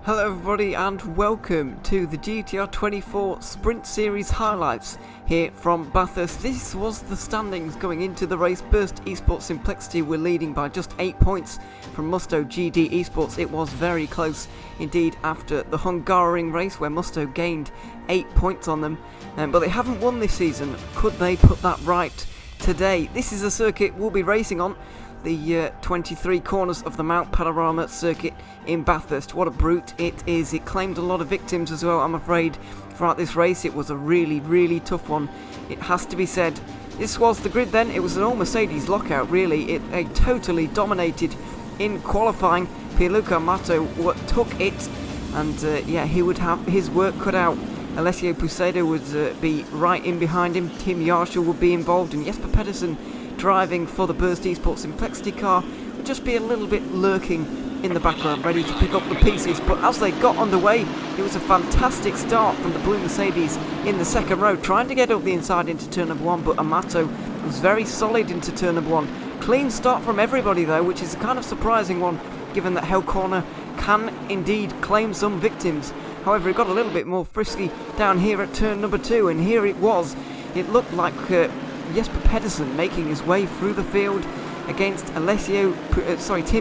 Hello everybody and welcome to the GTR24 Sprint Series highlights here from Bathurst. This was the standings going into the race. Bathurst Esports Simplicity were leading by just 8 points from Musto GD Esports. It was very close indeed after the Hungaroring race where Musto gained 8 points on them, but they haven't won this season. Could they put that right today? This is a circuit we'll be racing on, the 23 corners of the Mount Panorama circuit in Bathurst. What a brute it is. It claimed a lot of victims as well, I'm afraid, throughout this race. It was a really tough one, it has to be said. This was the grid then. It was an all Mercedes lockout, really. It totally dominated in qualifying. Pierluca Amato took it, and yeah, he would have his work cut out. Alessio Pucedo would be right in behind him. Tim Yarshall would be involved, and Jesper Pedersen, driving for the Bathurst Esports Simplicity car, would just be a little bit lurking in the background, ready to pick up the pieces. But as they got underway, it was a fantastic start from the blue Mercedes in the second row, trying to get up the inside into turn number one, but Amato was very solid into turn number one. Clean start from everybody though, which is a kind of surprising one, given that Hell Corner can indeed claim some victims. However, it got a little bit more frisky down here at turn number two, and here it was. It looked like Jesper Pedersen making his way through the field against Tim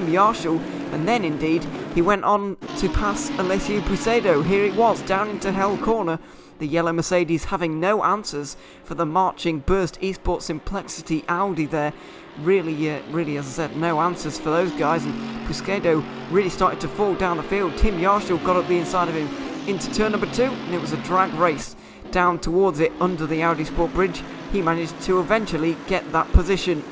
Yarshall, and then indeed he went on to pass Alessio Pucedo. Here it was, down into Hell Corner, the yellow Mercedes having no answers for the marching Bathurst Esports Simplicity Audi there. Really, as I said, no answers for those guys, and Pucedo really started to fall down the field. Tim Yarshall got up the inside of him into turn number two, and it was a drag race down towards it under the Audi Sport Bridge. He managed to eventually get that position.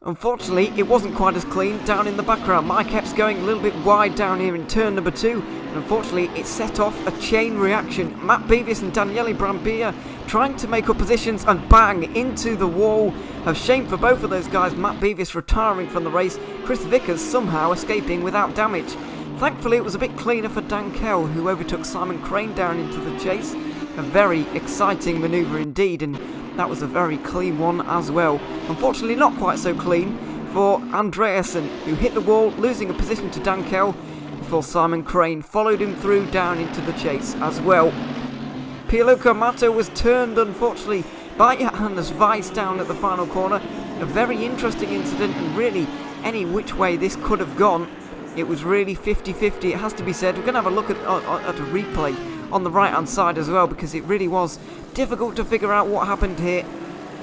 Unfortunately, it wasn't quite as clean down in the background. Mike Epps going a little bit wide down here in turn number two, and unfortunately it set off a chain reaction. Matt Beavis and Daniele Brambilla trying to make up positions, and bang into the wall. A shame for both of those guys. Matt Beavis retiring from the race, Chris Vickers somehow escaping without damage. Thankfully it was a bit cleaner for Dan Kell, who overtook Simon Crane down into the chase. A very exciting manoeuvre indeed, and that was a very clean one as well. Unfortunately not quite so clean for Andreasen, who hit the wall, losing a position to Dan Kell before Simon Crane followed him through down into the chase as well. Pierluca Amato was turned, unfortunately, by Johannes Weiss down at the final corner. A very interesting incident, and really any which way this could have gone. It was really 50-50, it has to be said. We're going to have a look at a replay on the right hand side as well, because it really was difficult to figure out what happened here.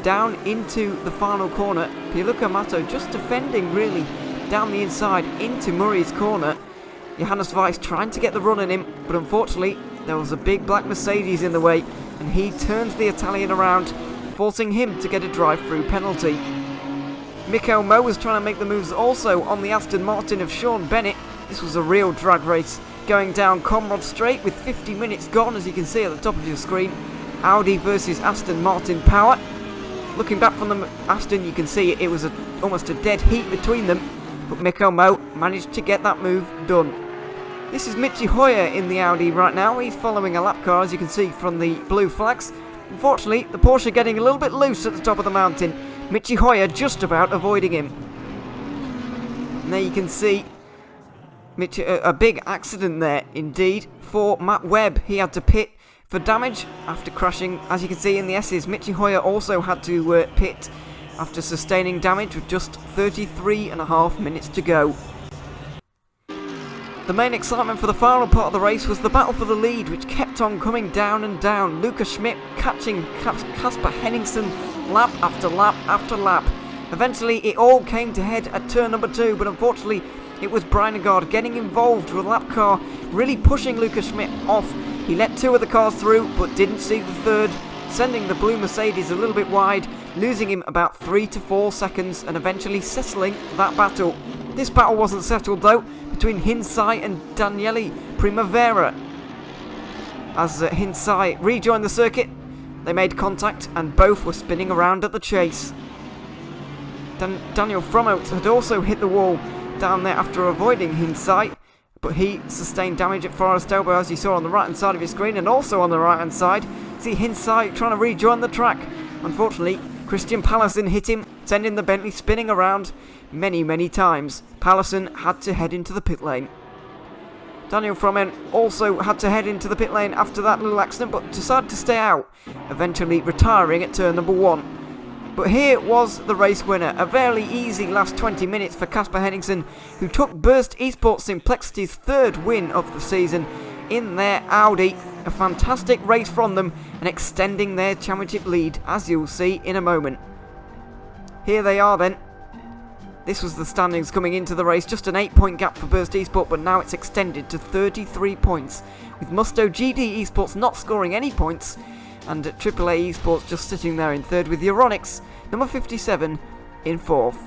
Down into the final corner, Pierluca Amato just defending really down the inside into Murray's corner. Johannes Weiss trying to get the run on him, but unfortunately there was a big black Mercedes in the way, and he turns the Italian around, forcing him to get a drive-through penalty. Mikael Moe was trying to make the moves also on the Aston Martin of Sean Bennett. This was a real drag race, going down Comrade Straight with 50 minutes gone, as you can see at the top of your screen. Audi versus Aston Martin power. Looking back from the Aston, you can see it was almost a dead heat between them, but Mikael Moe managed to get that move done. This is Michi Hoyer in the Audi right now. He's following a lap car, as you can see from the blue flags. Unfortunately, the Porsche getting a little bit loose at the top of the mountain. Michi Hoyer just about avoiding him. And there you can see a big accident there indeed for Matt Webb. He had to pit for damage after crashing, as you can see in the S's. Michi Hoyer also had to pit after sustaining damage with just 33.5 minutes to go. The main excitement for the final part of the race was the battle for the lead, which kept on coming down and down. Luca Schmidt catching Kasper Henningsen lap after lap after lap. Eventually it all came to head at turn number two, but unfortunately it was Breinegard getting involved with a lap car, really pushing Luca Schmidt off. He let two of the cars through, but didn't see the third, sending the blue Mercedes a little bit wide, losing him about 3 to 4 seconds, and eventually settling that battle. This battle wasn't settled though, between Hinsai and Daniele Primavera. As Hinsai rejoined the circuit, they made contact and both were spinning around at the chase. Daniel Frommout had also hit the wall down there after avoiding Hinsai, but he sustained damage at Forest Elbow, as you saw on the right hand side of your screen, and also on the right hand side, see Hinsai trying to rejoin the track. Unfortunately, Christian Pallison hit him, sending the Bentley spinning around many times. Pallison had to head into the pit lane. Daniel Fromen also had to head into the pit lane after that little accident, but decided to stay out, eventually retiring at turn number 1. But here was the race winner, a fairly easy last 20 minutes for Casper Henningsen, who took Bathurst Esports Simplicity's 3rd win of the season in their Audi. A fantastic race from them and extending their championship lead, as you'll see in a moment. Here they are then. This was the standings coming into the race, just an 8-point gap for Bathurst Esports, but now it's extended to 33 points, with Musto GD Esports not scoring any points, and AAA Esports just sitting there in 3rd, with Euronics, number 57, in 4th.